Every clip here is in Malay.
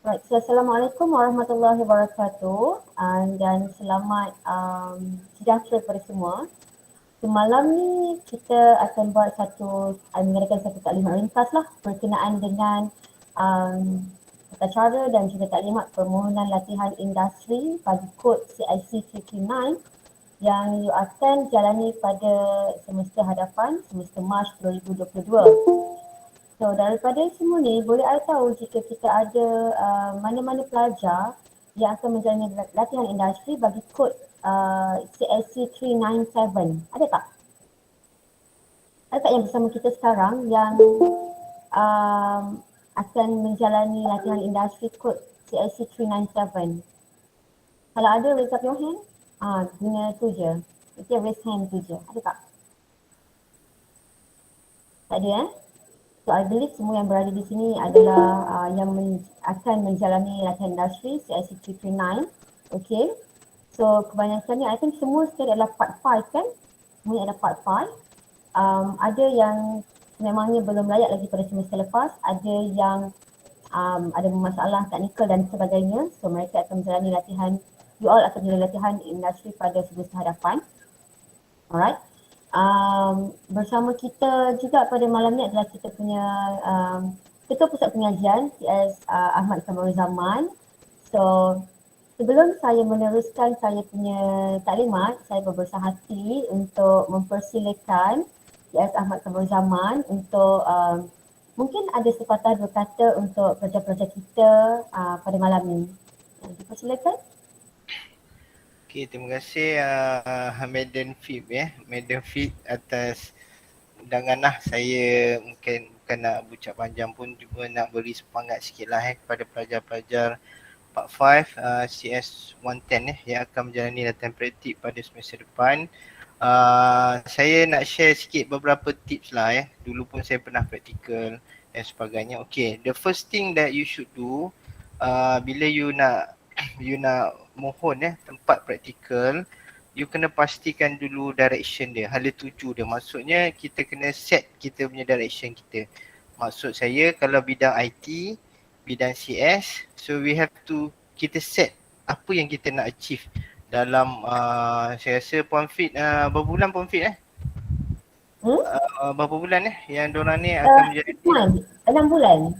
Right, so Assalamualaikum warahmatullahi wabarakatuh dan selamat sejahtera kepada semua. Semalam ni kita akan buat mengadakan satu taklimat ringkas lah berkenaan dengan um, tata cara dan juga taklimat permohonan latihan industri bagi kod CIC 339 yang you akan jalani pada semester hadapan, semester Mac 2022. So daripada semua ni boleh I tahu jika kita ada mana-mana pelajar yang akan menjalani latihan industri bagi kod CSC 397. Ada tak? Ada tak yang bersama kita sekarang yang um, akan menjalani latihan industri kod CSC 397? Kalau ada, raise up your hand. Guna tu je. Okay, raise hand tu je. Ada tak? Tak ada So I believe semua yang berada di sini adalah akan menjalani latihan industri CIC 339. Okay. So kebanyakannya I think semua sekali adalah part 5 kan? Semua adalah part 5. Ada yang memangnya belum layak lagi pada semester lepas, ada yang ada masalah teknikal dan sebagainya. So mereka akan menjalani latihan, you all akan menjalani latihan industri pada semester hadapan. Alright. Bersama kita juga pada malam ni adalah kita punya Ketua Pusat Pengajian CS Ahmad Kamarul Zaman. So sebelum saya meneruskan saya punya taklimat, saya berbesar hati untuk mempersilakan CS Ahmad Kamarul Zaman untuk mungkin ada sepatah dua kata untuk pelajar-pelajar kita pada malam ni. Dipersilakan. Okay, terima kasih Madam Fib Madam Fib atas undangan lah. Saya bukan nak bucap panjang pun, cuma nak beri semangat sikit lah kepada pelajar-pelajar Part 5 CS 110 yang akan menjalani latihan praktik pada semester depan. Saya nak share sikit beberapa tips lah Dulu pun saya pernah praktikal dan sebagainya. Okay, the first thing that you should do bila you nak mohon tempat praktikal, you kena pastikan dulu direction dia, hala tuju dia. Maksudnya kita kena set kita punya direction kita. Maksud saya kalau bidang IT, bidang CS, so we have to kita set apa yang kita nak achieve dalam saya rasa Puan Fit berapa bulan Puan Fit berapa bulan yang diorang ni akan menjadi 6 bulan.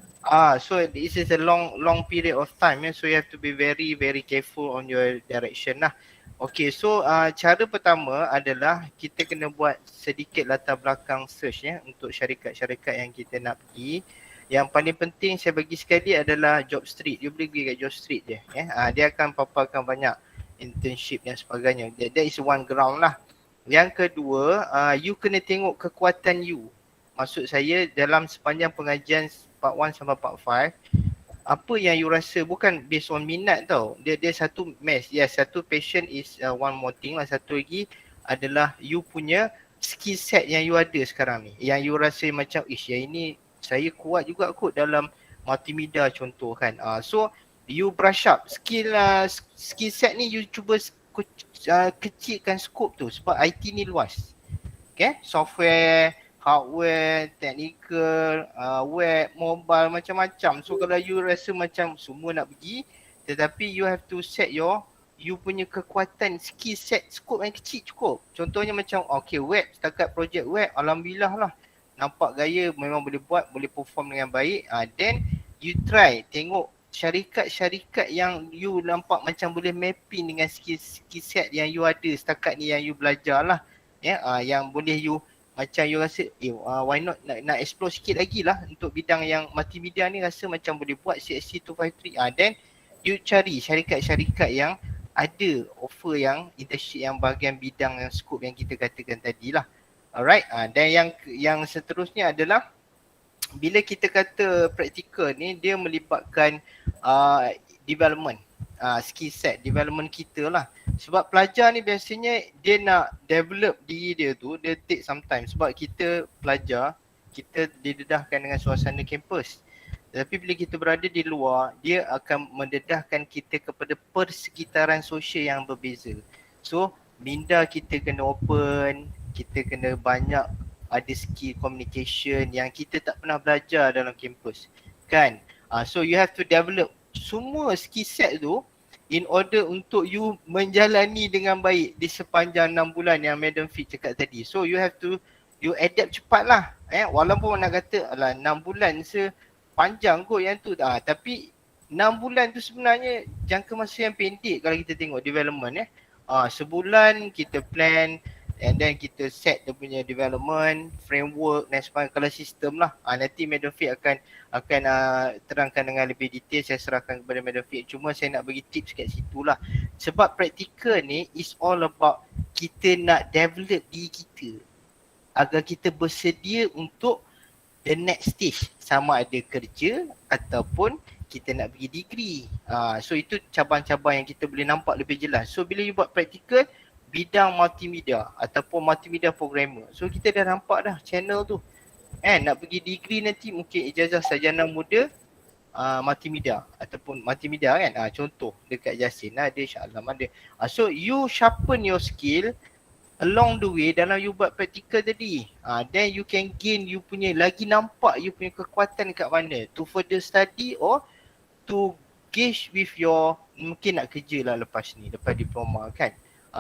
So this is a long period of time so you have to be very careful on your direction lah. Okay, so cara pertama adalah kita kena buat sedikit latar belakang search untuk syarikat-syarikat yang kita nak pergi. Yang paling penting saya bagi sekali adalah Job Street. You boleh pergi kat Job Street je dia akan paparkan banyak internship dan sebagainya. That is one ground lah. Yang kedua, you kena tengok kekuatan you. Maksud saya dalam sepanjang pengajian part 1 sampai part 5, apa yang you rasa bukan based on minat tau. Dia satu match. Satu passion is one more thing lah. Satu lagi adalah you punya skill set yang you ada sekarang ni. Yang you rasa macam yang ini saya kuat juga kot dalam multimedia contoh kan. So you brush up skill set ni, you cuba kecilkan scope tu sebab IT ni luas. Okay, software, hardware, technical, web, mobile, macam-macam. So kalau you rasa macam semua nak pergi, tetapi you have to set you punya kekuatan skill set scope yang kecil cukup. Contohnya macam okay, web, setakat projek web, alhamdulillah lah, nampak gaya memang boleh buat, boleh perform dengan baik. Then you try tengok syarikat-syarikat yang you nampak macam boleh mapping dengan skill set yang you ada setakat ni, yang you belajar lah yang boleh you macam you rasa why not nak explore sikit lagi lah untuk bidang yang multimedia ni, rasa macam boleh buat CSC 253. Then you cari syarikat-syarikat yang ada offer yang internship yang bahagian bidang yang scope yang kita katakan tadi lah. Alright, dan yang seterusnya adalah bila kita kata praktikal ni, dia melibatkan development, skill set, development kita lah. Sebab pelajar ni biasanya dia nak develop diri dia tu, dia take some time. Sebab kita pelajar, kita didedahkan dengan suasana kampus. Tetapi bila kita berada di luar, dia akan mendedahkan kita kepada persekitaran sosial yang berbeza. So, minda kita kena open, kita kena banyak ada skill communication yang kita tak pernah belajar dalam kampus kan. So you have to develop semua skill set tu in order untuk you menjalani dengan baik di sepanjang 6 bulan yang Madam Fit cakap tadi. So you have to, you adapt cepat lah. Walaupun nak kata alah 6 bulan panjang kot yang tu. Tapi 6 bulan tu sebenarnya jangka masa yang pendek kalau kita tengok development. Sebulan kita plan and then kita set dia punya development, framework dan sebagainya. Kalau sistem lah. Nanti Madam Fit akan terangkan dengan lebih detail, saya serahkan kepada Madam Fit. Cuma saya nak bagi tips kat situ lah. Sebab praktikal ni is all about kita nak develop diri kita agar kita bersedia untuk the next stage, sama ada kerja ataupun kita nak pergi degree. So itu cabang-cabang yang kita boleh nampak lebih jelas. So bila you buat praktikal bidang multimedia ataupun multimedia programmer, so kita dah nampak dah channel tu. Nak pergi degree nanti mungkin ijazah sarjana muda multimedia ataupun multimedia kan. Contoh dekat Jasin ada, Shah Alam ada. So you sharpen your skill along the way dalam you buat practical tadi. Then you can gain you punya, lagi nampak you punya kekuatan kat mana to further study or to gauge with your, mungkin nak kerja lah lepas ni, lepas diploma kan.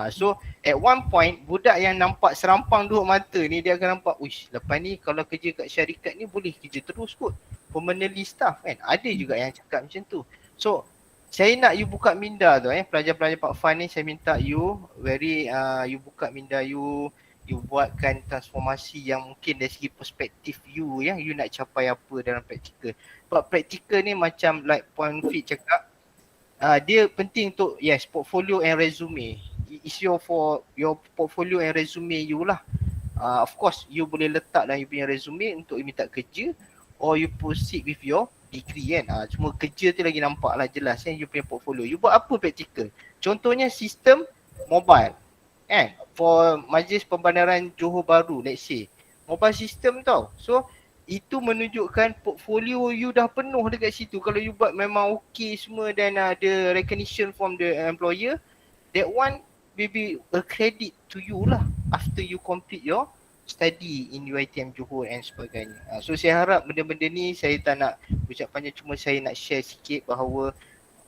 So at one point budak yang nampak serampang dua mata ni dia akan nampak, uish lepas ni kalau kerja kat syarikat ni boleh kerja terus kot, permanently staff kan. Ada juga yang cakap macam tu. So saya nak you buka minda tu pelajar-pelajar Pak Fan ni, saya minta you you buka minda you buatkan transformasi yang mungkin dari segi perspektif you you nak capai apa dalam praktikal. Sebab praktikal ni macam like Puan Fit cakap, dia penting untuk portfolio and resume. Is your portfolio and resume you lah. Of course you boleh letak dalam you punya resume untuk you minta kerja or you proceed with your degree kan. Cuma kerja tu lagi nampak lah jelas you punya portfolio. You buat apa praktikal? Contohnya sistem mobile for Majlis Pembandaran Johor Bahru, let's say mobile system tau. So itu menunjukkan portfolio you dah penuh dekat situ. Kalau you buat memang okay semua dan ada recognition from the employer, that one maybe a credit to you lah after you complete your study in UiTM Johor and sebagainya. So saya harap benda-benda ni saya tak nak ucap panjang, cuma saya nak share sikit bahawa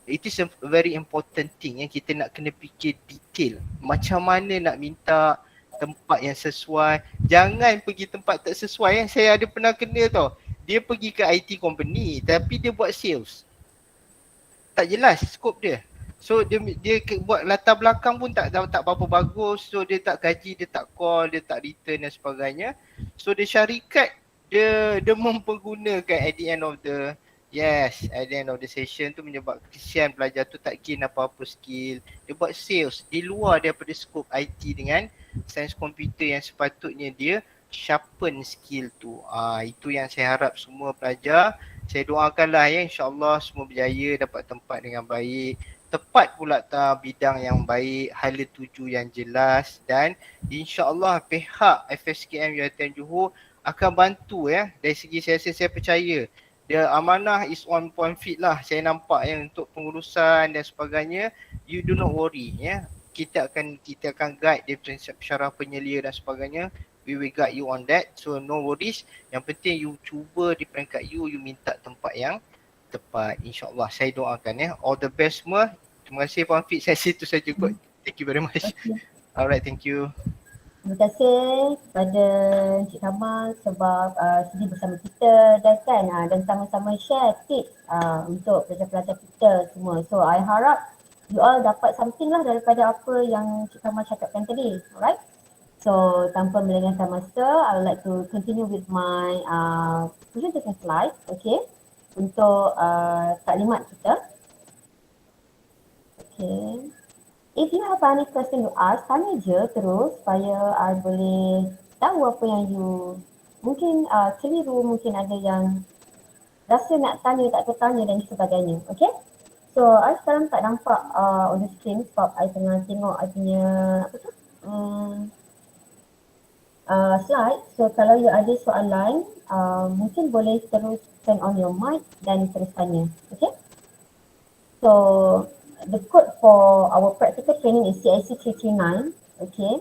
it is a very important thing kita nak kena fikir detail macam mana nak minta tempat yang sesuai. Jangan pergi tempat tak sesuai. Saya ada pernah kena tau, dia pergi ke IT company tapi dia buat sales, tak jelas skop dia. So dia buat latar belakang pun tak berapa bagus. So dia tak gaji, dia tak call, dia tak return dan sebagainya. So dia syarikat dia mempergunakan at the end of the session tu, menyebab kesian pelajar tu tak gain apa-apa skill. Dia buat sales di luar daripada skop IT dengan sains komputer yang sepatutnya dia sharpen skill tu. Itu yang saya harap semua pelajar. Saya doakanlah insyaAllah semua berjaya, dapat tempat dengan baik, tepat pula bidang yang baik, hala tuju yang jelas, dan insyaAllah pihak FSKM UiTM Johor akan bantu dari segi saya percaya the amanah is on Puan Fit lah. Saya nampak untuk pengurusan dan sebagainya, you do not worry kita akan guide dia syarah penyelia dan sebagainya. We will guide you on that, so no worries. Yang penting you cuba di peringkat you minta tempat yang tepat. InsyaAllah saya doakan all the best semua. Terima kasih Puan Fit, saya situ saja kot. Thank you very much. Okay. Alright, thank you. Terima kasih kepada Encik Kamal sebab sudi bersama kita dan sama-sama share tips untuk pelajar-pelajar kita semua. So I harap you all dapat something lah daripada apa yang Encik Kamal cakapkan tadi. Alright. So tanpa melengahkan masa, I would like to continue with my presentation slide, okay, untuk taklimat kita. Okay. If you have any question to ask, tanya je terus supaya I boleh tahu apa yang you mungkin keliru, mungkin ada yang rasa nak tanya tak tertanya dan sebagainya, okay. So I sekarang tak nampak on the screen sebab I tengah tengok I punya slide. So kalau you ada soalan, mungkin boleh terus turn on your mic dan terus tanya, okay. So the code for our practical training is CIC 339, okay.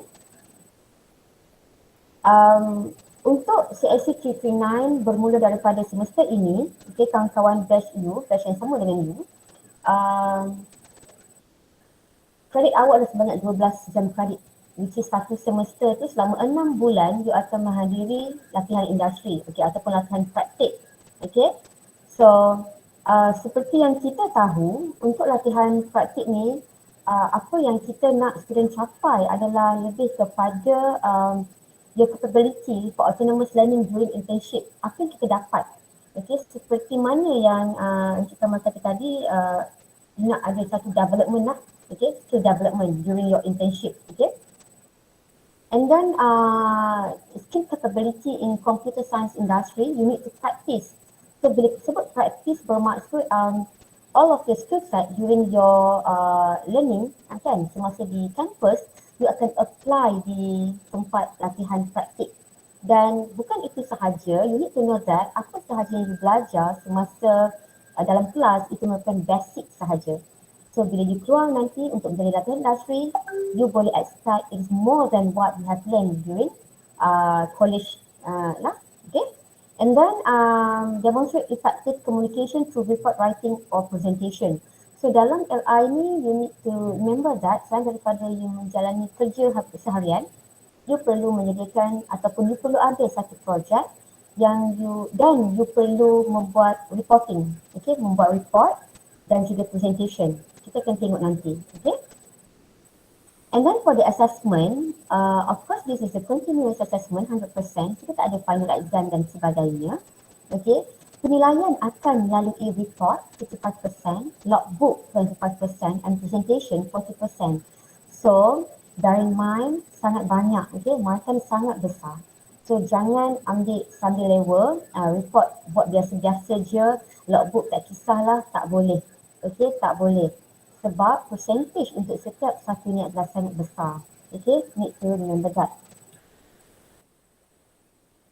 Untuk CIC 339 bermula daripada semester ini, okay, kawan-kawan batch yang sama dengan you, kredit awak adalah sebanyak 12 jam kredit, which is satu semester tu selama 6 bulan you akan menghadiri latihan industri, okay, ataupun latihan praktik. Okay, so seperti yang kita tahu, untuk latihan praktik ni apa yang kita nak student capai adalah lebih kepada your capability for autonomous learning during internship. Apa yang kita dapat, okay, seperti mana yang Encik Kamal kata tadi, nak ada satu development lah, okay, skill development during your internship, okay. And then skill capability in computer science industry, you need to practice. So bila sebut practice bermaksud all of your skill set during your learning, kan, semasa di campus, you akan apply di tempat latihan praktik. Dan bukan itu sahaja, you need to know that apa sahaja yang you belajar semasa dalam kelas itu merupakan basic sahaja. So bila you keluar nanti untuk menjadi latihan industri, you boleh expect it is more than what you have learned during college lah, okay. And then demonstrate effective communication through report writing or presentation. So dalam LI ni, you need to remember that selain daripada you menjalani kerja seharian, you perlu menyediakan ataupun you perlu ada satu projek yang you perlu membuat reporting, okay, membuat report dan juga presentation. Kita akan tengok nanti, okay. And then for the assessment, of course this is a continuous assessment 100%, kita tak ada final exam dan sebagainya, okay. Penilaian akan melalui report 55%, logbook 25% and presentation 40%. So bear in mind sangat banyak, okay, markan sangat besar. So jangan ambil sambil lewa, report buat biasa-biasa je, logbook tak kisahlah, tak boleh. Okay, tak boleh. Sebab percentage untuk setiap satu ni adalah sangat besar. Okay, need to remember that.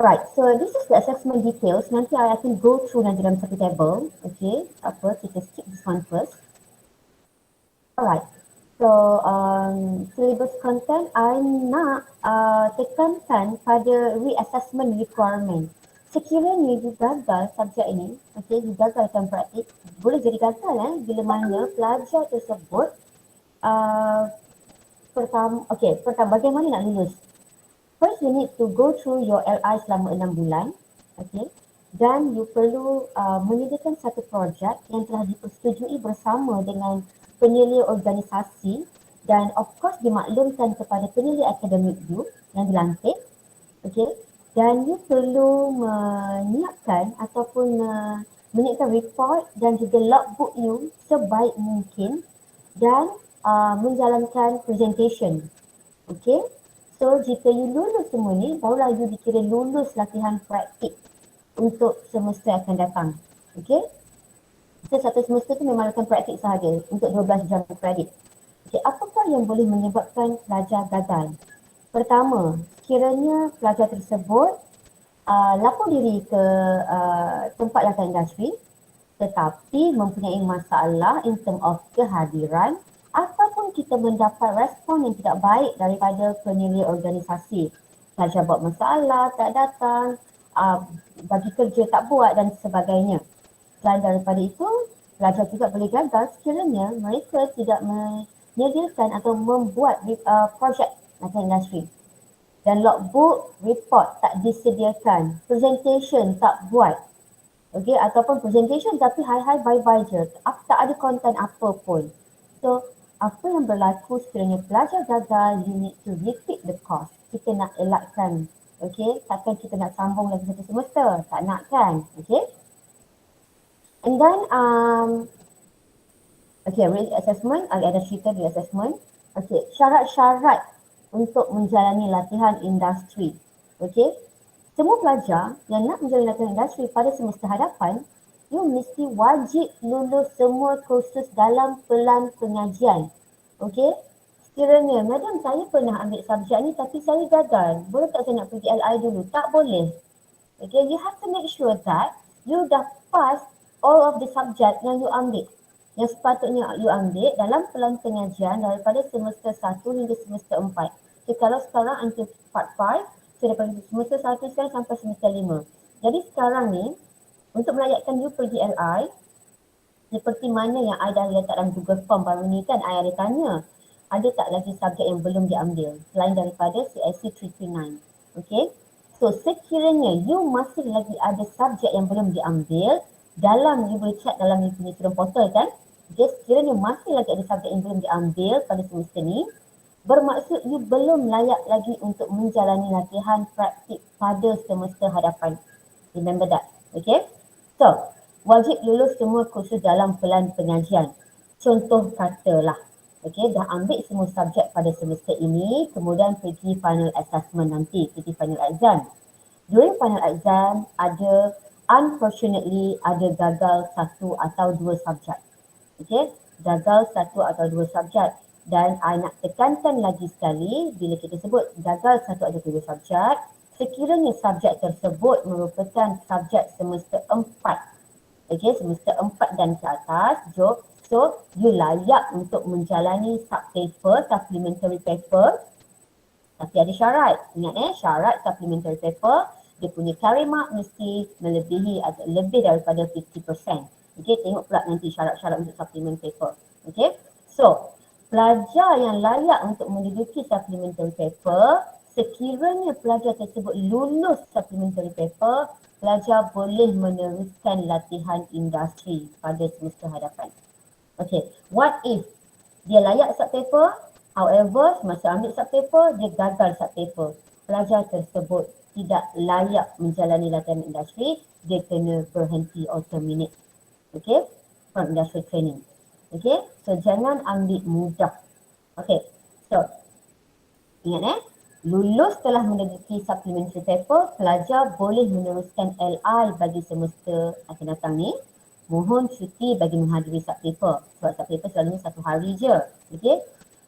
Right, so this is the assessment details. Nanti I akan go through nanti dalam satu table. Okay, apa, kita skip this one first. Alright, so syllabus content, I nak tekankan pada reassessment requirement. Sekiranya you gagal subjek ini, okay, you gagalkan praktik, boleh jadi gagal bila mana pelajar tersebut pertama, bagaimana nak lulus? First, you need to go through your LI selama 6 bulan, okay, dan you perlu menyediakan satu projek yang telah dipersetujui bersama dengan penilai organisasi dan of course dimaklumkan kepada penilai akademik you yang dilantik, okay. Dan you perlu menyiapkan ataupun menyiapkan report dan juga logbook you sebaik mungkin dan menjalankan presentation. Okay, so jika you lulus semua ni, barulah you dikira lulus latihan praktik untuk semester akan datang. Okay, so satu semester tu memang latihan praktik sahaja untuk 12 jam kredit. Okay, apakah yang boleh menyebabkan pelajar gagal? Pertama, sekiranya pelajar tersebut lapor diri ke tempat latihan industri tetapi mempunyai masalah in term of kehadiran ataupun kita mendapat respon yang tidak baik daripada penilai organisasi. Pelajar buat masalah, tak datang, bagi kerja tak buat dan sebagainya. Selain daripada itu, pelajar juga boleh gagal sekiranya mereka tidak menyediakan atau membuat projek latihan industri. Dan logbook, report tak disediakan, presentation tak buat, okay, ataupun presentation tapi hai-hai bye-bye je, tak ada konten apa pun. So, apa yang berlaku sekiranya pelajar gagal, you need to repeat the course. Kita nak elakkan, okay, takkan kita nak sambung lagi satu semester, tak nak kan, okay. And then, okay, reassessment, ada cerita reassessment. Okay, syarat-syarat untuk menjalani latihan industri. Okay, semua pelajar yang nak menjalani latihan industri pada semester hadapan, you mesti wajib lulus semua kursus dalam pelan pengajian. Okay, sekiranya, madam saya pernah ambil subjek ni tapi saya gagal, boleh tak saya nak pergi LI dulu? Tak boleh. Okay, you have to make sure that you dah pass all of the subject yang you ambil, yang sepatutnya you ambil dalam pelan pengajian daripada semester 1 hingga semester 4. So, kalau sekarang until part 5, so daripada semester 1 sekarang sampai semester 5. Jadi sekarang ni, untuk melayakkan you pergi LI, Seperti mana yang I dah letak dalam Google Form baru ni kan, I ada tanya, ada tak lagi subjek yang belum diambil selain daripada CIC 339. Okay. So sekiranya you masih lagi ada subjek yang belum diambil, dalam you boleh check dalam you punya student portal kan. Okay, sekiranya masih lagi ada subjek yang belum diambil pada semester ni, bermaksud you belum layak lagi untuk menjalani latihan praktik pada semester hadapan. Remember that. Okay. So, wajib lulus semua kursus dalam pelan pengajian. Contoh katalah, okay, dah ambil semua subjek pada semester ini, kemudian pergi final assessment nanti, pergi final exam. During final exam, unfortunately, ada gagal satu atau dua subjek. Okay, gagal satu atau dua subjek. Dan I nak tekankan lagi sekali, bila kita sebut gagal satu atau dua subjek, sekiranya subjek tersebut merupakan subjek semester 4, okay, semester 4 dan ke atas, so you layak untuk menjalani sub-paper, supplementary paper, tapi ada syarat. Ingat syarat supplementary paper, dia punya carry mark mesti melebihi atau lebih daripada 50%. Okay, tengok pula nanti syarat-syarat untuk supplement paper. Okay, so pelajar yang layak untuk menduduki supplementary paper, sekiranya pelajar tersebut lulus supplementary paper, pelajar boleh meneruskan latihan industri pada semester hadapan. Okay, what if dia layak sub-paper, however semasa ambil sub-paper, dia gagal sub-paper. Pelajar tersebut tidak layak menjalani latihan industri, dia kena berhenti or terminate. Okay, from industry training. Okay, so jangan ambil mudah. Okay, so ingat lulus telah menduduki supplementary paper, pelajar boleh meneruskan LI bagi semester akan datang ni. Mohon cuti bagi menghadiri sub-paper. Sebab sub-paper selalunya 1 hari je. Okay,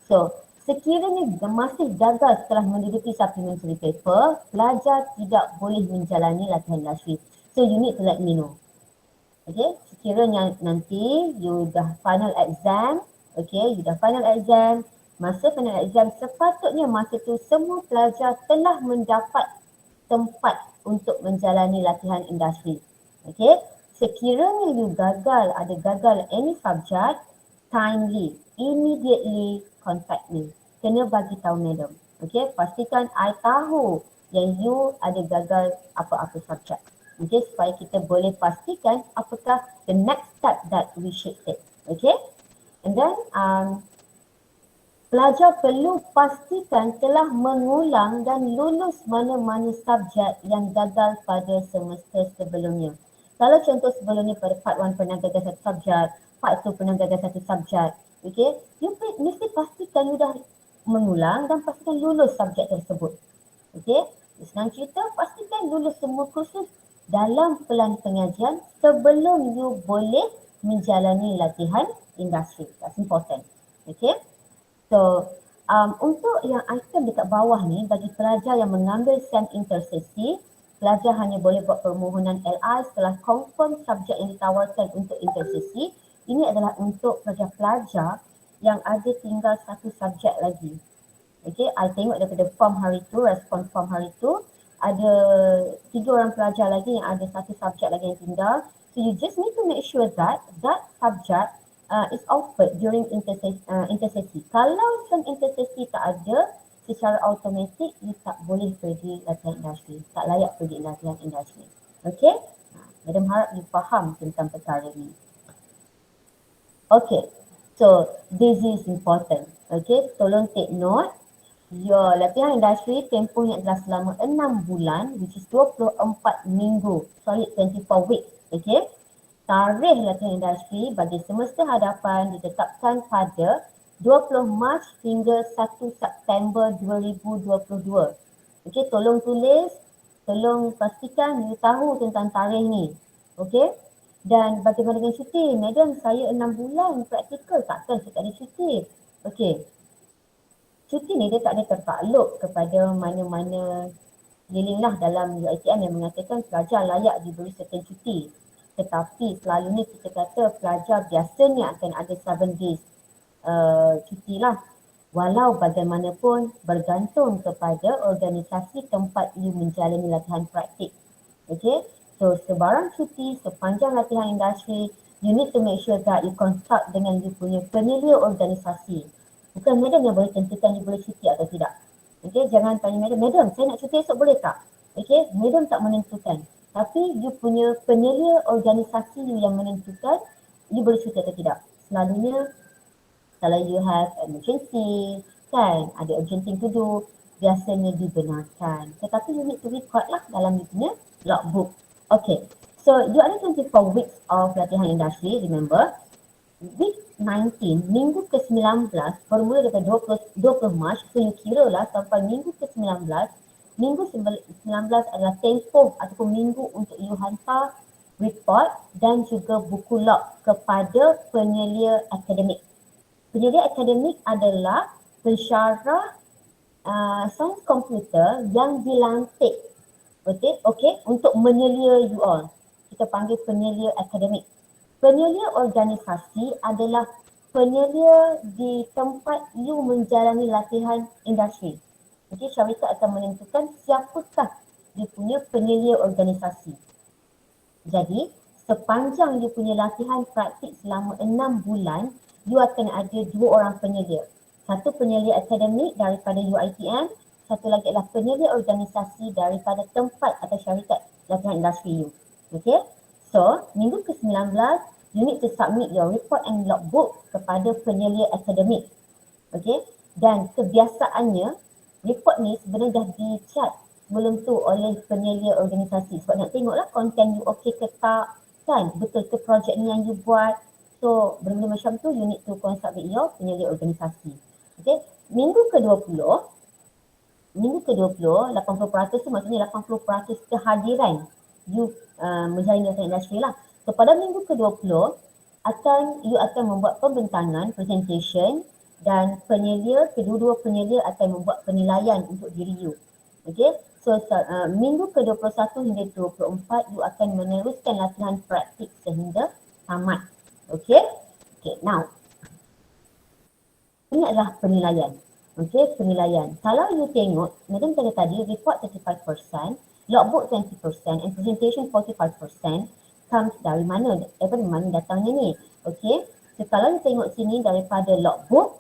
so sekiranya masih gagal setelah menduduki supplementary paper, pelajar tidak boleh menjalani latihan industri. So you need to let me know. Okay, sekiranya nanti you dah final exam, okay, you dah final exam, masa final exam sepatutnya masa tu semua pelajar telah mendapat tempat untuk menjalani latihan industri. Okay, sekiranya you ada gagal any subject, timely, immediately contact me. Kena bagi tahu madam. Okay, pastikan I tahu yang you ada gagal apa-apa subjek. Okay, supaya kita boleh pastikan apakah the next step that we should take. Okay, and then pelajar perlu pastikan telah mengulang dan lulus mana-mana subjek yang gagal pada semester sebelumnya. Kalau contoh sebelumnya pada part 1 pernah gagal satu subjek, part 2 pernah gagal satu subjek, okay, you mesti pastikan you dah mengulang dan pastikan lulus subjek tersebut. Okay, senang cerita, pastikan lulus semua kursus dalam pelan pengajian sebelum you boleh menjalani latihan industri. That's important. Okay, so untuk yang item dekat bawah ni, bagi pelajar yang mengambil SEM intersesi, pelajar hanya boleh buat permohonan LI setelah confirm subjek yang ditawarkan untuk intersesi. Ini adalah untuk pelajar-pelajar yang ada tinggal satu subjek lagi. Okay, I tengok daripada form hari tu, respon form hari tu, ada 3 orang pelajar lagi yang ada satu subjek lagi yang tinggal. So you just need to make sure that subject is offered during intersesi. Kalau SEM intersesi tak ada, secara automatik you tak boleh pergi latihan industri. Tak layak pergi latihan industri. Okay? Madam harap you faham tentang perkara ni. Okay. So this is important. Okay, tolong take note. Your latihan industri tempohnya adalah selama 6 bulan, which is 24 minggu, solid 24 weeks. Okay, tarikh latihan industri bagi semester hadapan ditetapkan pada 20 Mac hingga 1 September 2022. Okay, tolong tulis, tolong pastikan you tahu tentang tarikh ni. Okay, dan bagaimana dengan cuti? Madam, saya 6 bulan praktikal, takkan saya tak ada cuti. Okay, cuti ni dia tak ada tertakluk kepada mana-mana dealing lah dalam UiTM yang mengatakan pelajar layak diberi certain cuti. Tetapi selalunya kita kata pelajar biasanya akan ada 7 days cuti lah. Walau bagaimanapun bergantung kepada organisasi tempat you menjalani latihan praktik. Okay, so sebarang cuti sepanjang latihan industri you need to make sure that you consult dengan you punya penyelia organisasi. Bukan madam yang boleh tentukan you boleh cuti atau tidak. Okay, jangan tanya madam saya nak cuti esok boleh tak? Okay, madam tak menentukan. Tapi you punya penyelia organisasi you yang menentukan you boleh cuti atau tidak. Selalunya kalau you have emergency, kan, ada urgent thing to do, biasanya dibenarkan. Tetapi you need to record lah dalam you punya logbook. Okay, so you ada 24 weeks of latihan industri, remember. Week 19, minggu ke-19, formula daripada 20 Mac, so you kira lah sampai minggu ke-19, minggu 19 adalah tempoh ataupun minggu untuk you hantar report dan juga buku log kepada penyelia akademik. Penyelia akademik adalah pensyarah sains komputer yang dilantik, okay, untuk menyelia you all. Kita panggil penyelia akademik. Penyelia organisasi adalah penyelia di tempat you menjalani latihan industri. Jadi syarikat akan menentukan siapakah dia punya penyelia organisasi. Jadi sepanjang you punya latihan praktik selama 6 bulan, you akan ada 2 orang penyelia. Satu penyelia akademik daripada UiTM, satu lagi adalah penyelia organisasi daripada tempat atau syarikat latihan industri you. Okay? So, minggu ke-19, you need to submit your report and logbook kepada penyelia akademik. Okay? Dan kebiasaannya, report ni sebenarnya dah di-chat sebelum tu oleh penyelia organisasi. Sebab nak tengoklah konten you okay ke tak, kan? Betul ke projek ni yang you buat. So, benda-benda macam tu, you need to consult with your penyelia organisasi. Okay? Minggu ke-20, 80% tu maksudnya 80% kehadiran you menjalani latihan industri lah. So, pada minggu ke-20, you akan membuat pembentangan, presentation, dan kedua-dua penyelia akan membuat penilaian untuk diri you. Okay, so minggu ke-21 hingga 24 you akan meneruskan latihan praktik sehingga tamat. Okay, now ini adalah penilaian. Okay, penilaian. Kalau you tengok, madam kata tadi report 35%, logbook 20% and presentation 45% comes dari mana? Daripada mana datangnya ni? Okay, so kalau you tengok sini daripada logbook,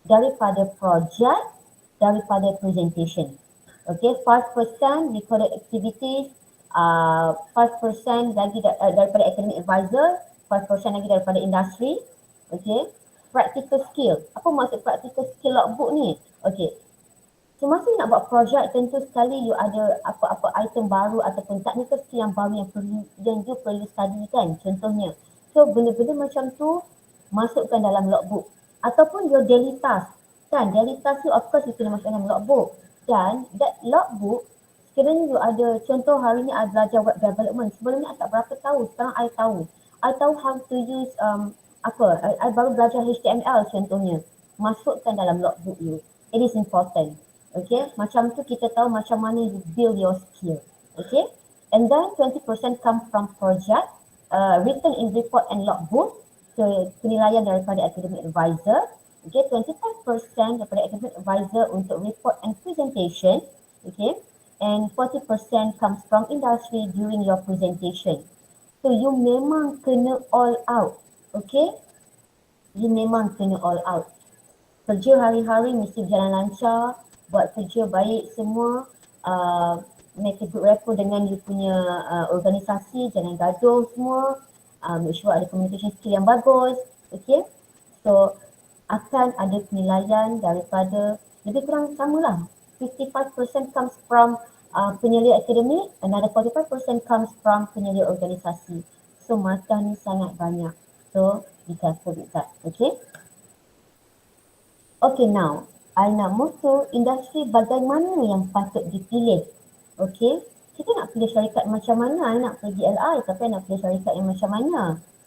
daripada project, daripada presentation. Okay, 5% recorded activities, 5% lagi daripada academic advisor, 5% lagi daripada industri. Okay, practical skill. Apa maksud practical skill logbook ni? Okay, semasa you nak buat projek, tentu sekali you ada apa-apa item baru ataupun technical skill yang baru yang you perlu study kan, contohnya. So, benda-benda macam tu masukkan dalam logbook. Ataupun your daily task. Kan, daily task you of course you kena masukkan dalam logbook. Dan that logbook, sekiranya you ada, contoh hari ni I belajar web development. Sebelum ni I tak berapa tahu, sekarang I tahu. I tahu how to use, I baru belajar HTML contohnya. Masukkan dalam logbook you. It is important. Okay, macam tu kita tahu macam mana you build your skill. Okay, and then 20% come from project, written in report and logbook. So, penilaian daripada academic advisor. Okay, 25% daripada academic advisor untuk report and presentation. Okay, and 40% comes from industry during your presentation. So, you memang kena all out. Okay, you memang kena all out. Kerja hari-hari mesti berjalan lancar, buat kerja baik semua, make a good rapport dengan you punya organisasi, jangan gaduh semua, make sure ada communication skill yang bagus. Okay, so akan ada penilaian daripada lebih kurang samalah, 55% comes from penyelia akademik, another 45% comes from penyelia organisasi. So masa ni sangat banyak, so be careful with that. Okay, okay, now I nak move to industri bagaimana yang patut dipilih. Okay, kita nak pilih syarikat macam mana? I nak pergi LI tapi I nak pilih syarikat yang macam mana?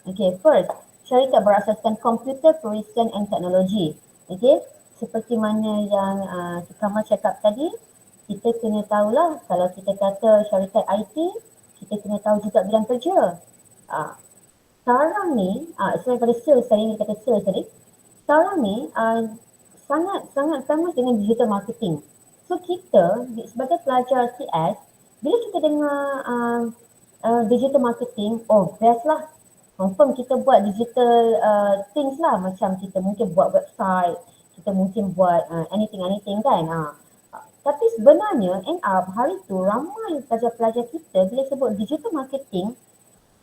Okay, first, syarikat berasaskan komputer, perisian and teknologi. Okay, seperti mana yang Kama cakap tadi, kita kena tahulah kalau kita kata syarikat IT, kita kena tahu juga bidang kerja. Sekarang ni, selain pada sales tadi, kita kata sales tadi, sekarang ni sangat sama dengan digital marketing. So kita sebagai pelajar CS, bila kita dengar digital marketing, oh best lah. Confirm kita buat digital things lah, macam kita mungkin buat website, kita mungkin buat anything kan. Tapi sebenarnya end up hari tu ramai pelajar-pelajar kita bila sebut digital marketing,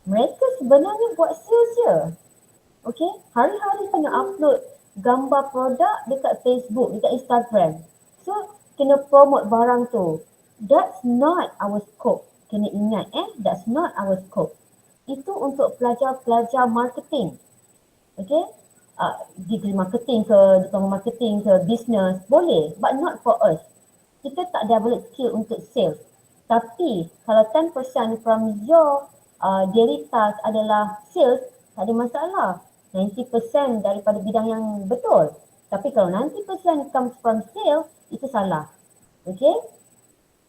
mereka sebenarnya buat sales je. Okay, hari-hari kena upload gambar produk dekat Facebook, dekat Instagram. So, kena promote barang tu. That's not our scope. Kena ingat that's not our scope. Itu untuk pelajar-pelajar marketing. Okay, degree marketing ke, diploma marketing ke, business, boleh. But not for us. Kita tak develop skill untuk sales. Tapi kalau 10% from your daily task adalah sales, tak ada masalah. 90% daripada bidang yang betul. Tapi kalau 90% comes from sales, itu salah. Okay?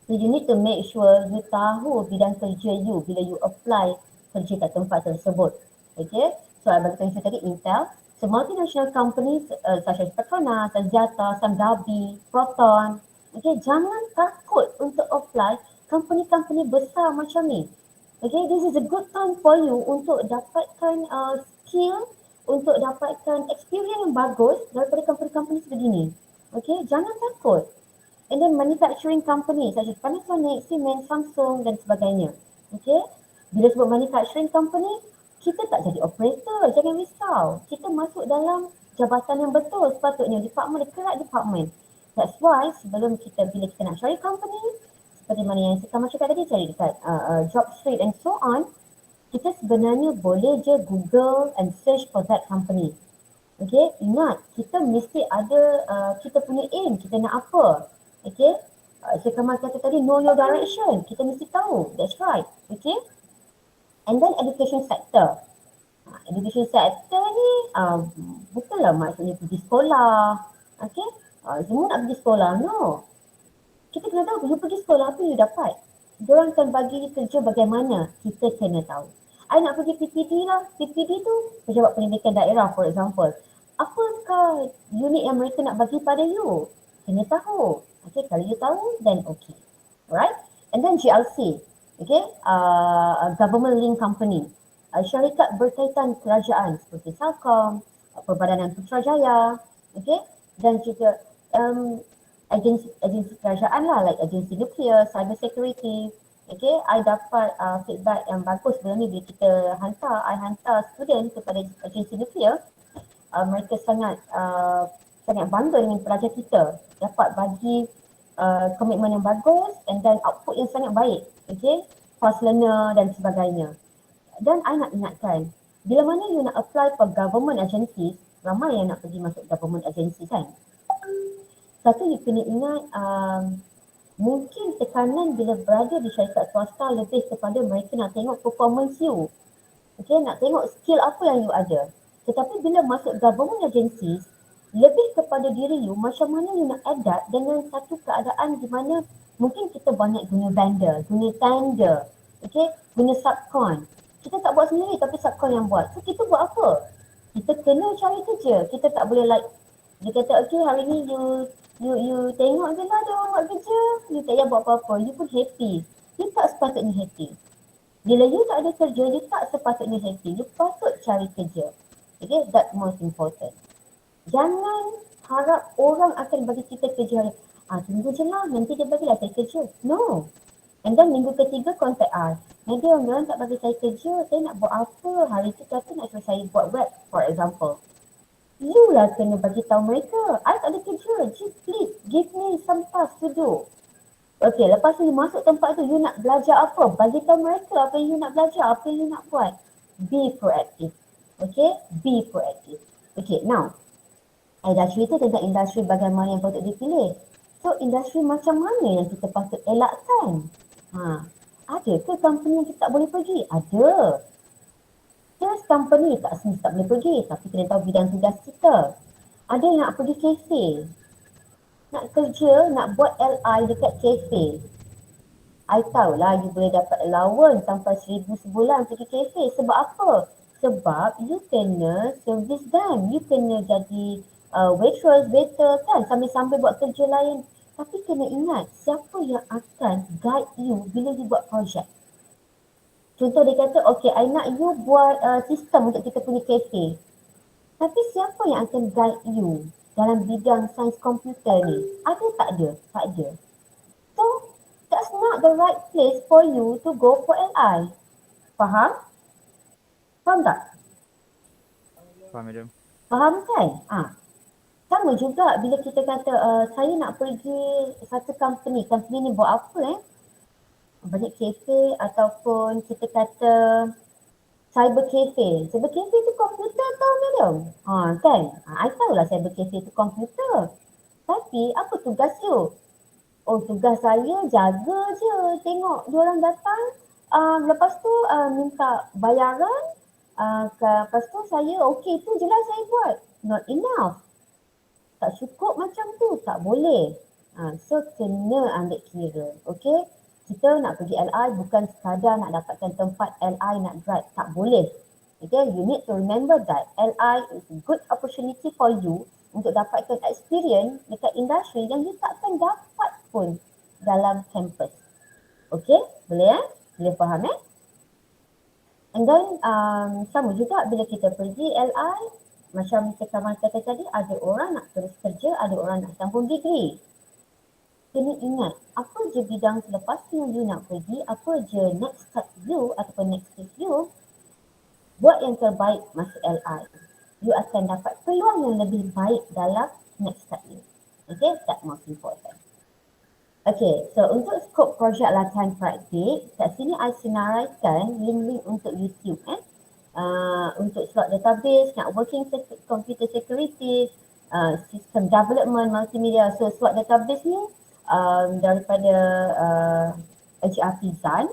So you need to make sure you tahu bidang kerja you bila you apply kerja kat tempat tersebut. Okay? So I bagi tahu tadi Intel. So multinational companies such as Petronas, Axiata, Samdabi, Proton. Okay, jangan takut untuk apply company-company besar macam ni. Okay, this is a good time for you untuk dapatkan skill, untuk dapatkan experience yang bagus daripada company-company sebegini. Okay, jangan takut. And then manufacturing company such as Panasonic, Siemens, Samsung dan sebagainya. Okay, bila sebut manufacturing company, kita tak jadi operator, jangan risau. Kita masuk dalam jabatan yang betul sepatutnya, department, the correct department. That's why sebelum bila kita nak cari company, seperti mana yang saya cakap tadi, cari dekat job street and so on, kita sebenarnya boleh je Google and search for that company. Okay, ingat kita mesti ada kita punya aim, kita nak apa. Okay, saya kata tadi know your direction, kita mesti tahu, that's right. Okay, and then education sector. Education sector ni bukanlah maksudnya pergi sekolah. Okay, semua nak pergi sekolah, no. Kita kena tahu, you pergi sekolah apa you dapat. Diorang akan bagi kerja bagaimana, kita kena tahu. I nak pergi PPD lah. PPD tu Pejabat Pendidikan Daerah for example. Apakah unit yang mereka nak bagi pada you? Kena tahu. Okay, kalau you tahu, then okay. Alright? And then GLC. Okay, Government Link Company. Syarikat berkaitan kerajaan seperti Salcom, Perbadanan Putrajaya. Okay, dan juga agensi kerajaan lah, like agensi nuklear, cyber security. Okay, I dapat feedback yang bagus sebelum ni bila kita I hantar student kepada agensi nuklear. Mereka sangat bangga dengan pelajar kita, dapat bagi komitmen yang bagus and then output yang sangat baik. Okay, fast learner dan sebagainya. Dan I nak ingatkan, bila mana you nak apply for government agencies, ramai yang nak pergi masuk government agency kan. Satu, you kena ingat mungkin tekanan bila berada di syarikat swasta lebih kepada mereka nak tengok performance you. Okay, nak tengok skill apa yang you ada. Tetapi bila masuk government agencies, lebih kepada diri you, macam mana you nak adapt dengan satu keadaan di mana mungkin kita banyak guna vendor, guna tender, okay, guna subcon. Kita tak buat sendiri tapi subcon yang buat. So kita buat apa? Kita kena cari kerja. Kita tak boleh like, dia kata okay hari ni you tengok je lah dia orang buat kerja, you tak payah buat apa-apa, you pun happy. You tak sepatutnya happy. Bila you tak ada kerja, you tak sepatutnya happy. You patut cari kerja. Okay, that's most important. Jangan harap orang akan bagi kita kerja hari, tunggu je lah, nanti dia bagilah saya kerja. No. And then minggu ketiga contact us. Madam, diorang tak bagi saya kerja, saya nak buat apa? Hari tu kata nak suruh saya buat web, for example. You lah kena bagi tahu mereka, I tak ada kerja, just please give me some task to do. Okay, lepas tu you masuk tempat tu, you nak belajar apa? Bagi tahu mereka apa yang you nak belajar, apa yang you nak buat. Be proactive. Okay, be proactive. Okay, now, I dah cerita tentang industri bagaimana yang patut dipilih. So, industri macam mana yang kita patut elakkan? Ada ke company yang kita tak boleh pergi? Ada. Sales company tak semesti tak boleh pergi, tapi kena tahu bidang tugas kita. Ada yang nak pergi kafe. Nak kerja, nak buat LI dekat kafe. I tahulah you boleh dapat allowance sampai 1,000 sebulan pergi kafe. Sebab apa? Sebab you kena service them. You kena jadi waitress, waiter kan, sambil-sambil buat kerja lain. Tapi kena ingat, siapa yang akan guide you bila you buat projek? Contoh dia kata, okay, I nak you buat sistem untuk kita punya cafe. Tapi siapa yang akan guide you dalam bidang sains komputer ni? Ada tak ada? Tak ada. So, that's not the right place for you to go for LI. Faham? Faham tak? Faham madam. Faham kan? Sama juga bila kita kata saya nak pergi satu company ni buat apa banyak cafe ataupun kita kata cyber cafe. Cyber cafe tu komputer tau madam. Kan? I tahulah cyber cafe tu komputer. Tapi apa tugas you? Oh, tugas saya jaga je. Tengok diorang datang. Lepas tu minta bayaran. Lepas tu saya okey tu je lah saya buat. Not enough. Tak cukup macam tu. Tak boleh. So kena ambil kira. Okay. Kita nak pergi LI bukan sekadar nak dapatkan tempat LI nak drive. Tak boleh. Okay. You need to remember that LI is a good opportunity for you untuk dapatkan experience dekat industri yang you takkan dapat pun dalam campus. Okay. Boleh Boleh faham And then sama juga bila kita pergi LI, macam Kamal kata tadi, ada orang nak terus kerja, ada orang nak sambung degree. Kena ingat, apa je bidang selepas yang you nak pergi, apa je next step you ataupun next step you, buat yang terbaik masa LI. You akan dapat peluang yang lebih baik dalam next step you. Okay, that's most important. Okay, so untuk skop projek latihan praktik, kat sini I senaraikan link-link untuk YouTube untuk slot database, networking, computer security, system development, multimedia. So slot database ni daripada HRP Zan,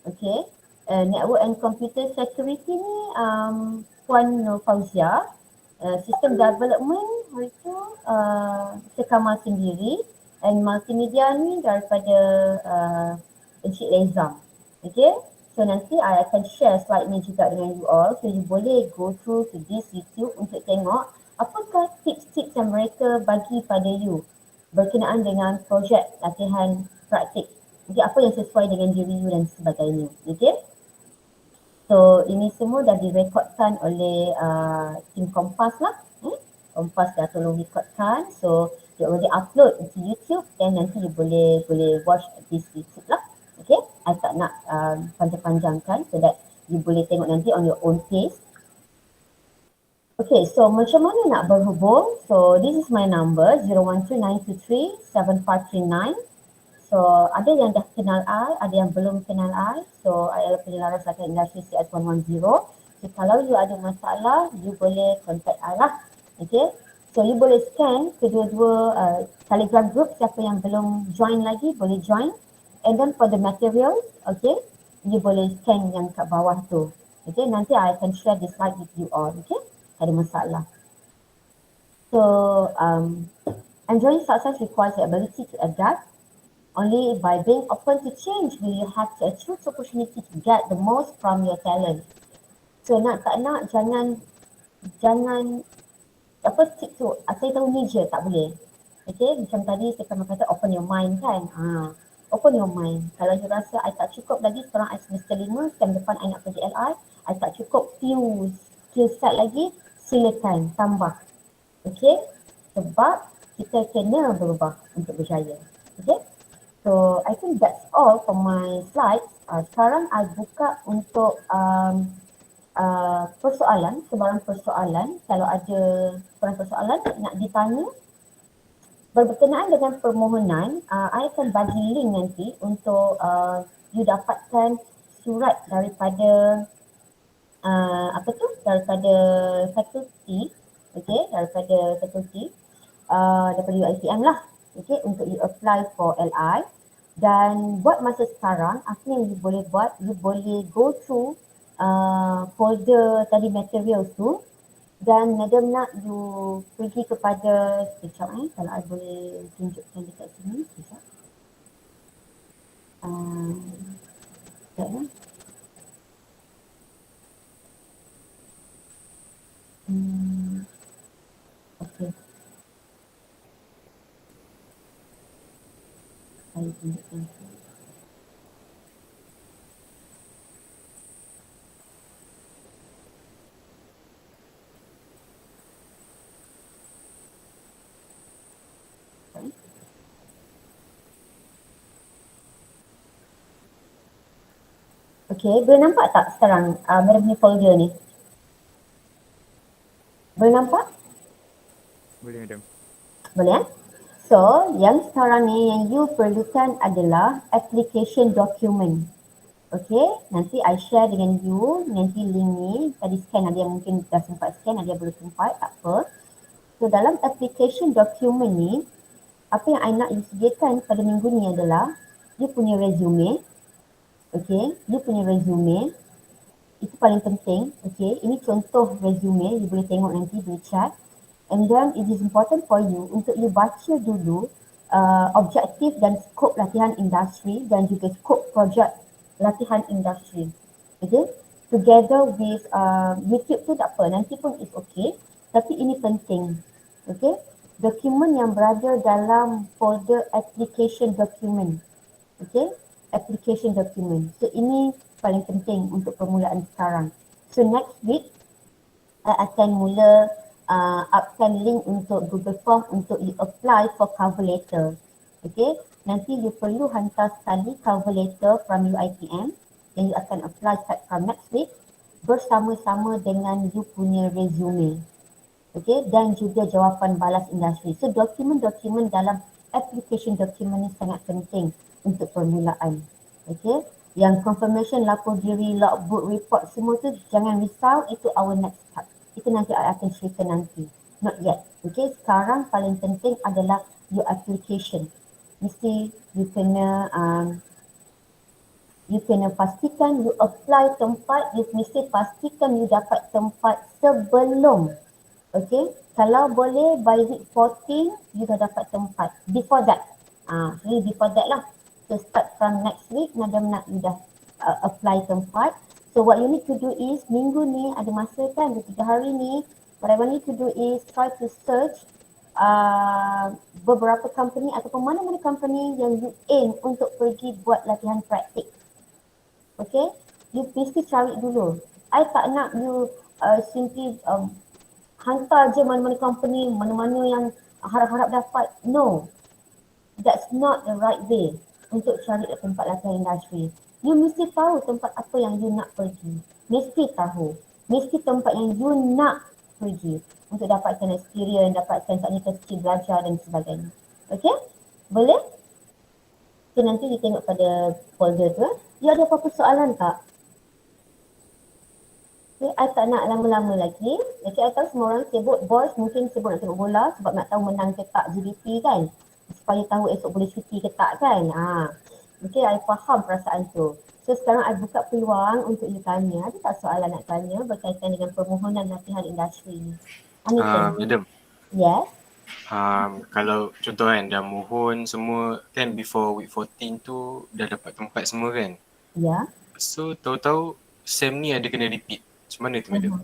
okay. Network and computer security ni Puan Nur Fauzia. System development itu Sekamal sendiri. And multimedia ni daripada Encik Lezam. Okay. So nanti I akan share slide ni juga dengan you all. So you boleh go through to this YouTube untuk tengok apakah tips-tips yang mereka bagi pada you berkenaan dengan projek latihan praktik. Okay, apa yang sesuai dengan diri you dan sebagainya. Okay. So ini semua dah direkodkan oleh tim Kompas lah. Kompas dah tolong rekodkan. So dia already upload ke YouTube dan nanti you boleh watch this YouTube lah. Okay, I tak nak panjang-panjangkan so that you boleh tengok nanti on your own pace. Okay, so macam mana nak berhubung? So this is my number 0129237539. So ada yang dah kenal I, ada yang belum kenal I. So I adalah penyelaras latihan industri CS110. So kalau you ada masalah, you boleh contact I lah. Okay. So you boleh scan kedua-dua Telegram group, siapa yang belum join lagi boleh join. And then for the materials, okay, you boleh scan yang kat bawah tu. Okay, nanti I akan share this slide with you all, okay, tak ada masalah. So, enjoying success requires the ability to adapt. Only by being open to change will you have a true opportunity to get the most from your talent. So nak tak nak, jangan stick to saya tahu ni je, tak boleh. Okay, macam tadi saya pernah kata open your mind kan. Open your mind. Kalau you rasa I tak cukup lagi, sekarang I semester 5, sekarang depan I nak pergi LI, I tak cukup few skill set lagi, silakan tambah. Okay, sebab kita kena berubah untuk berjaya. Okay, so I think that's all for my slides. Sekarang I buka untuk persoalan, sebarang persoalan. Kalau ada sebarang persoalan nak ditanya berkenaan dengan permohonan, I akan bagi link nanti untuk you dapatkan surat daripada daripada fakulti, okay, daripada fakulti daripada UiTM lah, okay, untuk you apply for LI. Dan buat masa sekarang, apa yang you boleh buat, you boleh go through folder tadi materials tu dan madam nak you pergi kepada sekejap kalau I boleh tunjukkan dekat sini sekejap. Sekejap okay. Saya tunjukkan. Okay, boleh nampak tak sekarang Madam punya folder ni? Boleh nampak? Boleh madam. Boleh. So, yang sekarang ni yang you perlukan adalah application document. Okay, nanti I share dengan you, nanti link ni, tadi scan ada yang mungkin dah sempat scan, ada yang belum sempat, tak apa. So, dalam application document ni, apa yang I nak you sediakan pada minggu ni adalah, you punya resume, okay, you punya resume, itu paling penting, okay, ini contoh resume, you boleh tengok nanti di chat. And then it is important for you untuk you baca dulu objektif dan skop latihan industri dan juga skop projek latihan industri. Okay? Together with YouTube tu tak apa, nanti pun is okay. Tapi ini penting. Okay? Dokumen yang berada dalam folder application document. Okay? Application document. So ini paling penting untuk permulaan sekarang. So next week akan mula upkan link untuk Google Form untuk you apply for cover letter. Okay, nanti you perlu hantar sekali cover letter from UiTM dan you akan apply start from next week bersama-sama dengan you punya resume. Okay, dan juga jawapan balas industri. So dokumen-dokumen dalam application document ni sangat penting untuk permulaan. Okay, yang confirmation, lapor diri, logbook, report semua tu jangan risau, itu our next step. Itu nanti I akan cerita nanti. Not yet. Okay, sekarang paling penting adalah your application. Mesti you kena pastikan you apply tempat, you mesti pastikan you dapat tempat sebelum. Okay, kalau boleh by week 14 you dah dapat tempat. Before that. Really before that lah. So start from next week, Madam nak you dah apply tempat. So what you need to do is, minggu ni ada masa kan, 3 hari ni, what I want you to do is try to search beberapa company ataupun mana-mana company yang you aim untuk pergi buat latihan praktik. Okay, you mesti cari dulu. I tak nak you simply hantar je mana-mana company, mana-mana yang harap-harap dapat. No, that's not the right way untuk cari tempat latihan industri. You mesti tahu tempat apa yang you nak pergi. Mesti tahu. Mesti tempat yang you nak pergi untuk dapatkan experience, dapatkan technical skill belajar dan sebagainya. Okay? Boleh? So nanti you tengok pada folder tu. You ada apa-apa soalan tak? Okay, I tak nak lama-lama lagi. Okay, I tahu semua orang sibuk, boys mungkin sibuk nak tengok bola sebab nak tahu menang ke tak GDP kan. Supaya tahu esok boleh cuti ke tak kan. Okay, I faham perasaan tu. So sekarang I buka peluang untuk you tanya. Ada tak soalan nak tanya berkaitan dengan permohonan latihan industri ni? Madam, Yes. kalau contoh kan dah mohon semua kan before week 14 tu dah dapat tempat semua kan. Ya. So tahu-tahu SEM ni ada kena repeat. Macam mana tu madam?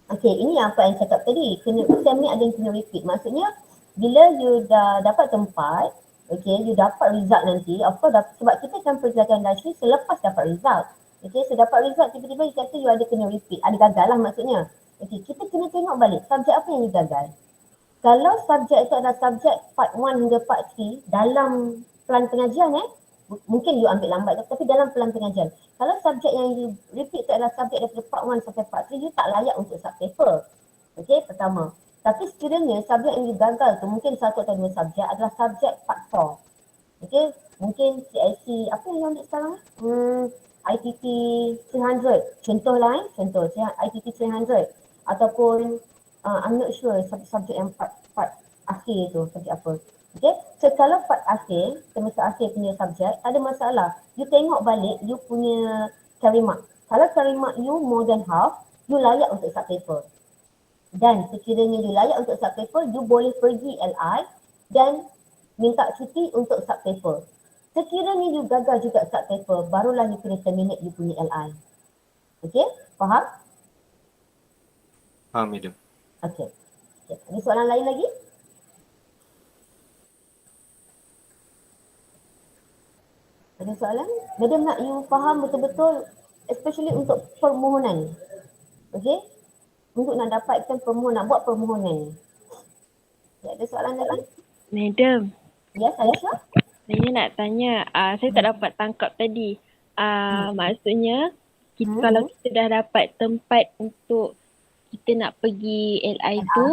Okay, ini apa yang cakap tadi. SEM ni ada yang kena repeat. Maksudnya bila you dah dapat tempat, okay, you dapat result nanti. Of course, sebab kita akan perjalanan industri selepas dapat result. Okay, so dapat result tiba-tiba you kata you ada kena repeat. Ada gagal lah maksudnya. Okay, kita kena tengok balik subjek apa yang you gagal. Kalau subjek itu adalah subjek part 1 hingga part 3 dalam pelan pengajian mungkin you ambil lambat tapi dalam pelan pengajian. Kalau subjek yang you repeat itu adalah subjek daripada part 1 sampai part 3, you tak layak untuk subpaper. Okay, pertama. Tapi sekiranya subjek yang you gagal tu mungkin 1 atau 2 subjek adalah subjek part 4. Okay, mungkin CIC, apa yang you ambil sekarang? ITT 300, contohlah contoh ITT 300 ataupun I'm not sure subjek yang part akhir tu subjek apa. Okay, so kalau part akhir, semester akhir punya subjek, tak ada masalah. You tengok balik you punya carry mark. Kalau carry mark you more than half, you layak untuk subpaper. Dan sekiranya you layak untuk subpaper, you boleh pergi LI dan minta cuti untuk subpaper. Sekiranya you gagal juga subpaper, barulah you kena terminate you punya LI. Okay, faham? Faham madam. Okay. Ada soalan lain lagi? Ada soalan? Madam nak you faham betul-betul, especially untuk permohonan. Okay? Untuk nak dapatkan permohonan, nak buat permohonan. Ya, ada soalan lagi? Madam, Yes, Aisyah? saya nak tanya, saya tak dapat tangkap tadi. Maksudnya kalau kita dah dapat tempat untuk kita nak pergi LI tu,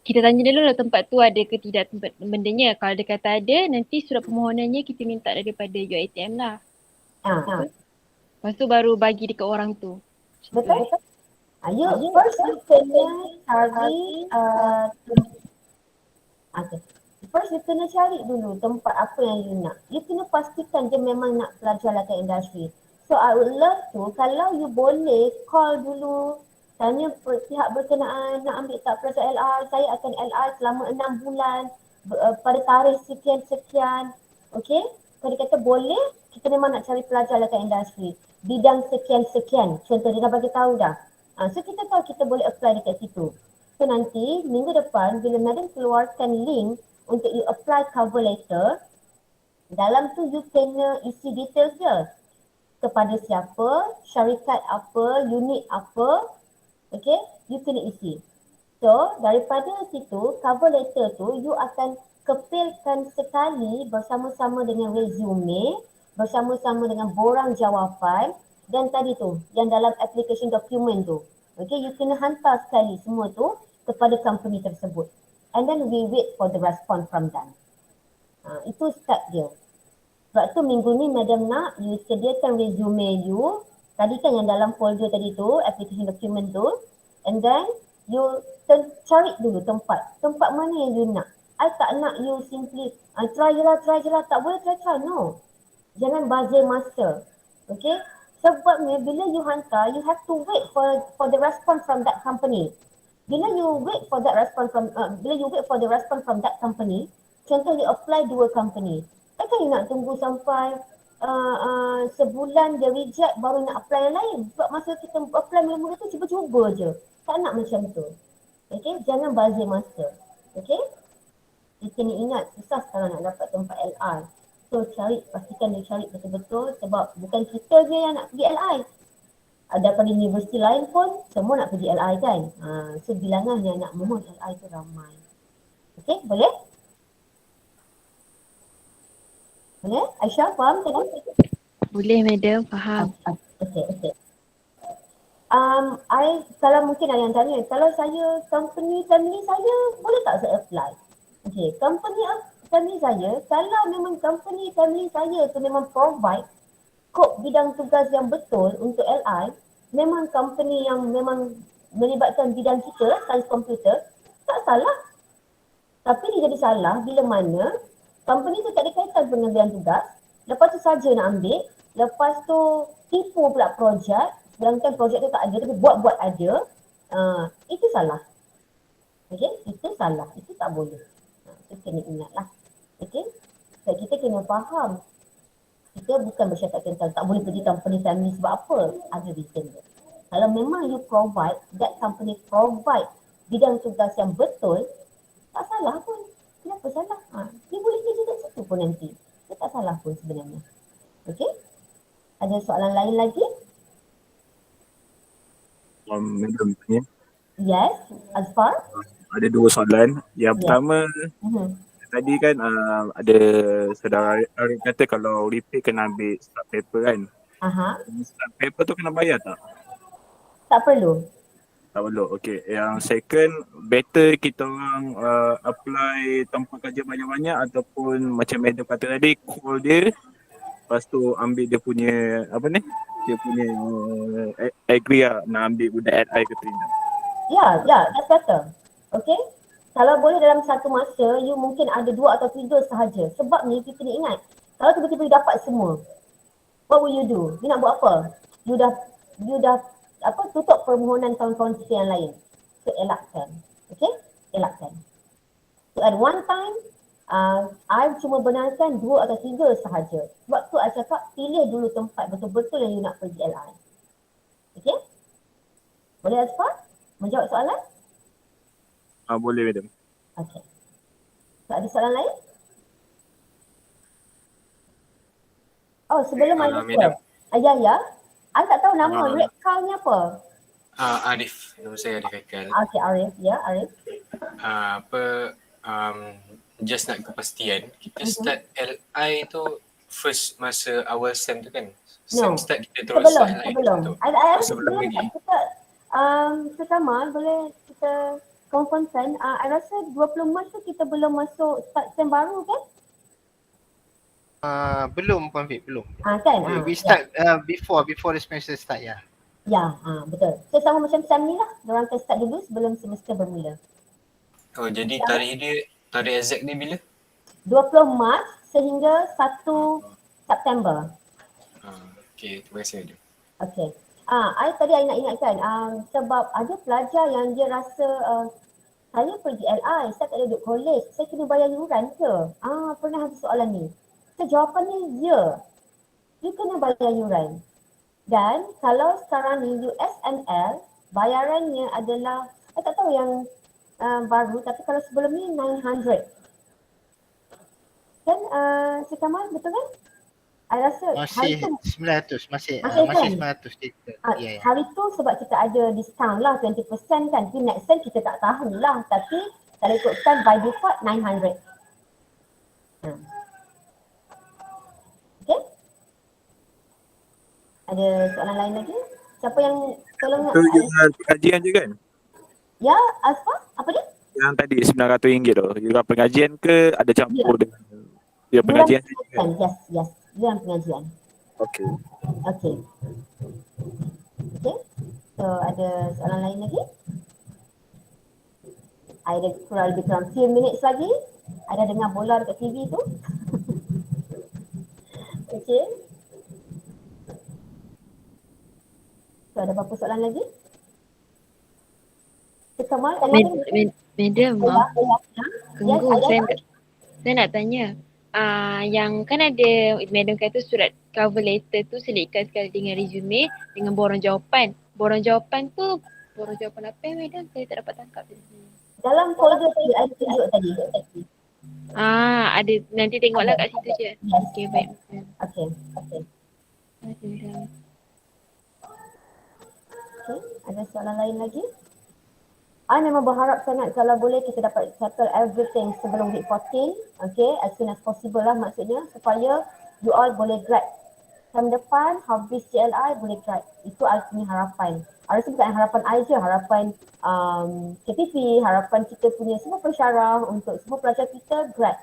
kita tanya dulu lah tempat tu ada ke tidak tempat bendanya. Kalau dia kata ada, nanti surat permohonannya kita minta daripada UiTM lah. Lepas tu baru bagi dekat orang tu. Betul? First you kena cari First you kena cari dulu tempat apa yang you nak. You kena pastikan dia memang nak pelajar latar industri. So I would love to, kalau you boleh call dulu, tanya pihak berkenaan nak ambil tak pelajar LR, saya akan LR selama 6 bulan pada tarikh sekian-sekian. Okay? Kalau dia kata boleh, kita memang nak cari pelajar latar industri. Bidang sekian-sekian. Contoh dia dah bagi tahu dah. So kita tahu kita boleh apply dekat situ. So nanti minggu depan bila Madam keluarkan link untuk you apply cover letter, dalam tu you kena isi details dia. Kepada siapa, syarikat apa, unit apa, okay, you kena isi. So daripada situ, cover letter tu you akan kepilkan sekali bersama-sama dengan resume, bersama-sama dengan borang jawapan dan tadi tu, yang dalam application document tu. Okay, you kena hantar sekali semua tu kepada company tersebut. And then we wait for the response from them. Itu step dia. Sebab tu minggu ni Madam nak you sediakan resume you. Tadi kan yang dalam folder tadi tu, application document tu. And then you cari dulu tempat. Tempat mana yang you nak. I tak nak you simply try je lah. Tak boleh try. No. Jangan bazir masa. Okay. Sebabnya bila you hantar, you have to wait for the response from that company. Bila you wait for the response from that company, contoh you apply 2 company. Takkan you nak tunggu sampai sebulan dia reject baru nak apply yang lain. Sebab masa kita apply mula-mula tu cuba-cuba je. Tak nak macam tu. Okay, jangan bazir masa. Okay. Kita kena ingat susah kalau nak dapat tempat LI. So pastikan dia cari betul-betul sebab bukan kita je yang nak pergi LI. Daripada universiti lain pun semua nak pergi LI kan. So bilangan yang nak mohon LI tu ramai. Okay, boleh? Boleh? Aisyah faham tadi? Boleh madam, faham. Okay. Kalau mungkin ada yang tanya, kalau saya company family saya, boleh tak saya apply? Okay, family saya, kalau memang company family saya tu memang provide kod bidang tugas yang betul untuk LI, memang company yang memang melibatkan bidang kita, sains komputer, tak salah. Tapi dia jadi salah bila mana company tu tak ada kaitan dengan bidang tugas, lepas tu saja nak ambil, lepas tu tipu pula projek, sedangkan projek tu tak ada tapi buat-buat ada, itu salah. Okay, itu salah, itu tak boleh. Itu kena ingatlah. Okay, so kita kena faham. Kita bukan bercakap tentang tak boleh pergi company family sebab apa, ada reason dia. Kalau memang you provide, that company provide bidang tugas yang betul, tak salah pun. Kenapa salah? Dia boleh kerja kat situ pun nanti. Dia tak salah pun sebenarnya. Okay? Ada soalan lain lagi? Madam tanya. Yes, Azfar? Ada 2 soalan. Yang pertama, tadi kan ada saudara Arif kata kalau repeat kena ambil start paper kan. Start paper tu kena bayar tak? Tak perlu. Tak perlu. Okay. Yang second, better kita orang apply tempat kerja banyak-banyak ataupun macam Madam kata tadi, call dia, lepas tu ambil dia punya dia punya agree lah nak ambil budak LI ke tidak. Ya, that's better. Okay? Kalau boleh dalam satu masa, you mungkin ada 2 atau 3 sahaja. Sebab ni kita kena ingat, kalau tiba-tiba you dapat semua, what will you do? You nak buat apa? You dah tutup permohonan kawan-kawan kita yang lain. So elakkan. Okay? Elakkan. So at one time, I cuma benarkan 2 atau 3 sahaja. Sebab tu I cakap pilih dulu tempat betul-betul yang you nak pergi LI. Okay? Boleh Azfar menjawab soalan? Boleh madam. Okay. So ada soalan lain? Oh sebelum I lupa. Ya. I tak tahu nama red call ni apa? Arif. Nama saya Arif Ekal. Okay Arif. Ya Arif. Just nak kepastian, kita start LI tu first masa awal SEM tu kan? No. SEM start kita terus start lain Sebelum. tu. I sebelum boleh lagi. kita pertama boleh kita confirmkan, I rasa 20 Mac tu kita belum masuk start SEM baru kan? Belum Puan Fik, belum. Kan? We start before the semester start ya. Ya, betul. So sama macam SEM ni lah. Diorang akan start dulu sebelum semester bermula. Oh jadi tarikh exact dia bila? 20 Mac sehingga 1 September. Okay, terima kasih Madam. Okay. I nak ingatkan, sebab ada pelajar yang dia rasa saya pergi LI, saya tak ada duduk college, saya kena bayar yuran ke? Pernah ada soalan ni. So jawapannya ya. You kena bayar yuran. Dan kalau sekarang ni USML, bayarannya adalah, saya tak tahu yang baru, tapi kalau sebelum ni 900. Kan Cik Kamal, betul kan? I rasa Masih 900, masih kan? 900 kita. Ya. Hari tu sebab kita ada diskaun lah 20% kan. Tapi next time kita tak tahu lah. Tapi kalau ikutkan by default 900. Okay? Ada soalan lain lagi? Siapa yang tolong Tu juga pengajian je kan? Ya, Asfa? Apa dia? Yang tadi RM900 tu. Juga pengajian ke ada campur dengan dia pengajian saja kan? Yes. Dia yang pengajian. Okay. Okay. So ada soalan lain lagi? Ada kurang few minutes lagi. Ada dengar bola dekat TV tu? Okay. So ada berapa soalan lagi? Kamal, Madam, maaf. Tunggu, Yes, saya nak tanya. Yang kan ada Madam kata surat cover letter tu selitkan sekali dengan resume dengan borang jawapan. Borang jawapan apa ya Madam? Saya tak dapat tangkap tadi. dalam folder tadi ada tunjuk tadi. Ada, nanti tengoklah kat situ je. Yes. Okay, baik. Okay. Madam. Okay, ada soalan lain lagi? I memang berharap sangat kalau boleh kita dapat settle everything sebelum week 14. Okay, as soon as possible lah maksudnya supaya you all boleh grad. Tahun depan habis CLI boleh grad. Itu I punya harapan. I rasa bukan harapan I je, harapan KPP, harapan kita punya semua pensyarah untuk semua pelajar kita grad.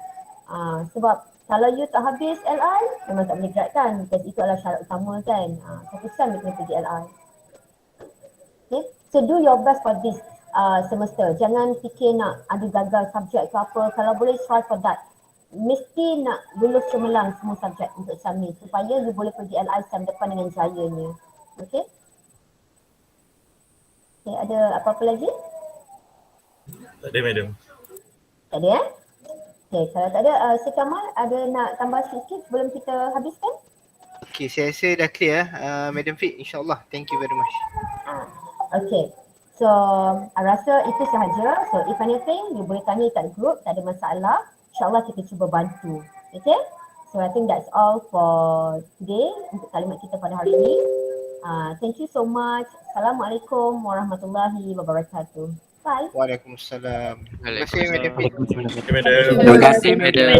Sebab kalau you tak habis LI, memang tak boleh grad kan. Because itu adalah syarat utama kan. Satu sem you kena pergi LI. Okay, so do your best for this semester. Jangan fikir nak ada gagal subjek ke apa. Kalau boleh try for that. Mesti nak lulus cemerlang semua subjek untuk submit supaya you boleh pergi LI sem depan dengan jayanya. Okay? Okay, ada apa-apa lagi? Tak ada Madam. Tak ada Okay, kalau tak ada, Cik Kamal ada nak tambah sikit sebelum kita habiskan? Okay, saya rasa dah clear Madam Fik, insyaAllah. Thank you very much. Okay. So, I rasa itu sahaja. So, if anything, you boleh tanya kat group, tak ada masalah. InsyaAllah kita cuba bantu. Okay? So, I think that's all for today untuk kalimat kita pada hari ini. Thank you so much. Assalamualaikum warahmatullahi wabarakatuh. Bye. Waalaikumsalam. Terima kasih Madam Fik. Terima kasih Madam. Terima kasih, Madam.